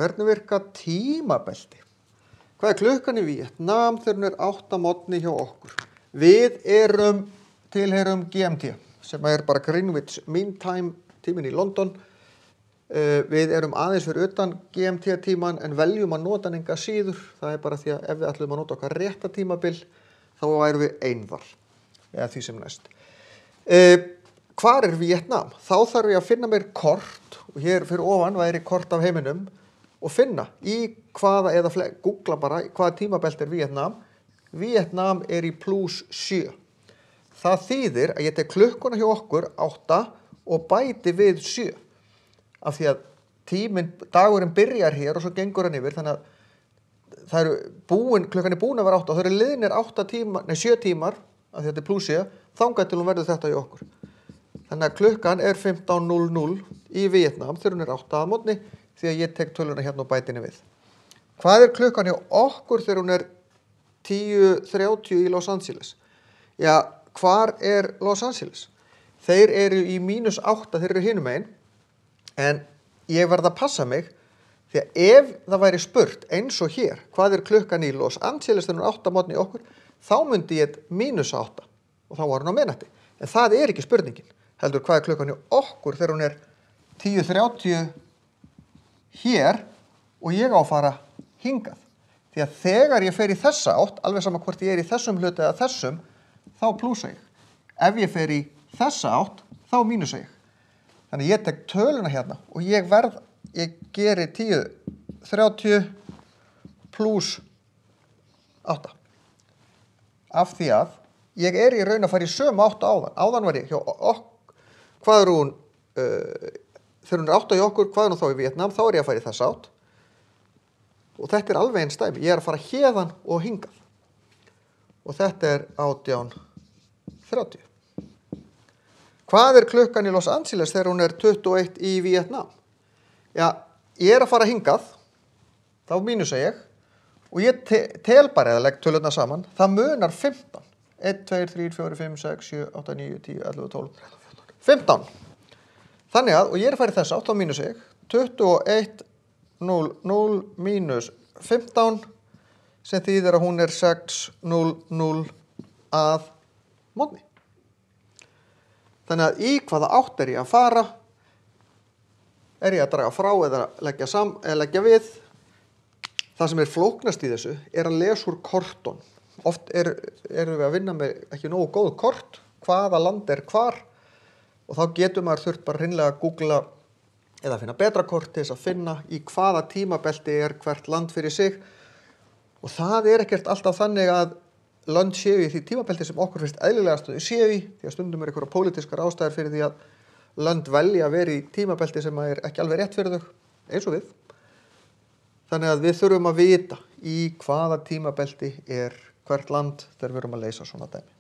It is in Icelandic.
Hvernig virka tímabelti? Hvað klukkan í Víetnam þegar hún 8 morgni hjá okkur? Við tilheyrum GMT, sem bara Greenwich Mean Time, tíminn í London. Við aðeins fyrir utan GMT-tíman en veljum að nota hann enga síður. Það bara því að ef við ætlum að nota okkar rétta tímabil, þá værum við einvar, eða því sem næst. Hvar Víetnam? Þá þarf ég að finna mér kort, og hér fyrir ofan væri kort af heiminum, og finna í hvaða, eða googla bara, hvaða tímabelt Víetnam. Víetnam í +7. Það þýðir að ég tek klukkuna hjá okkur 8 og bæti við 7. Af því að dagurinn byrjar hér og svo gengur hann yfir, þannig að klukkan búin að vera 8 og það liðnir 7 tímar, af því að þetta +7, þangað til hún verður þetta hjá okkur. Þannig að klukkan 15:00 í Víetnam þegar hún 8 að morgni, því að ég tek töluna hérna og bæti henni við. Hvað klukkan hjá okkur þegar hún 10:30 í Los Angeles? Já, hvar Los Angeles? Þeir í -8, þeir hinum megin, en ég verð að passa mig, því að ef það væri spurt eins og hér, hvað klukkan í Los Angeles þegar hún 8 morgni í okkur, þá myndi ég -8 og þá var hún á miðnætti. En það ekki spurningin. Heldur hvað klukkan hjá okkur þegar hún 10:30 hér og ég á að fara hingað. Því að þegar ég fer í þessa átt, alveg sama hvort ég í þessum hluti eða þessum, þá plúsa ég. Ef ég fer í þessa átt, þá mínusa ég. Þannig ég tek töluna hérna og ég geri 10:30 + 8. Af því að ég í raun að fara í sömu átt áðan. Áðan var ég hjá okkur. Hvað hún, þegar hún 8 hjá okkur, hvað hún þá í Víetnam, þá ég að fara í þessa átt. Og þetta alveg eins dæmi. Ég að fara héðan og hingað. Og þetta 18:30. Hvað klukkan í Los Angeles þegar hún 21 í Víetnam? Já, ég að fara hingað, þá mínusa ég, og ég tel bara eða legg tölurnar saman, það munar 15. 1, 2, 3, 4, 5, 6, 7, 8, 9, 10, 11, 12, 13, 14, 15. Þannig að, og ég að fara í þess átt, þá mínusa ég, 21:00 mínus 15, sem þýðir að hún 6:00 að morgni. Þannig að í hvaða átt ég að fara, ég að draga frá eða leggja við. Það sem flóknast í þessu að lesa úr kortun. Oft erum við að vinna með ekki nógu góð kort, hvaða land hvar, og þá getur maður þurft bara hreinlega að googla eða finna betra kort til þess að finna í hvaða tímabelti hvert land fyrir sig. Og það ekkert alltaf þannig að lönd séu í því tímabelti sem okkur finnst eðlilegast að þau séu í, því að stundum einhverjar pólitískar ástæður fyrir því að lönd velja að vera í tímabelti sem ekki alveg rétt fyrir þau, eins og við. Þannig að við þurfum að vita í hvaða tímabelti hvert land þegar við erum að leysa svona dæmi.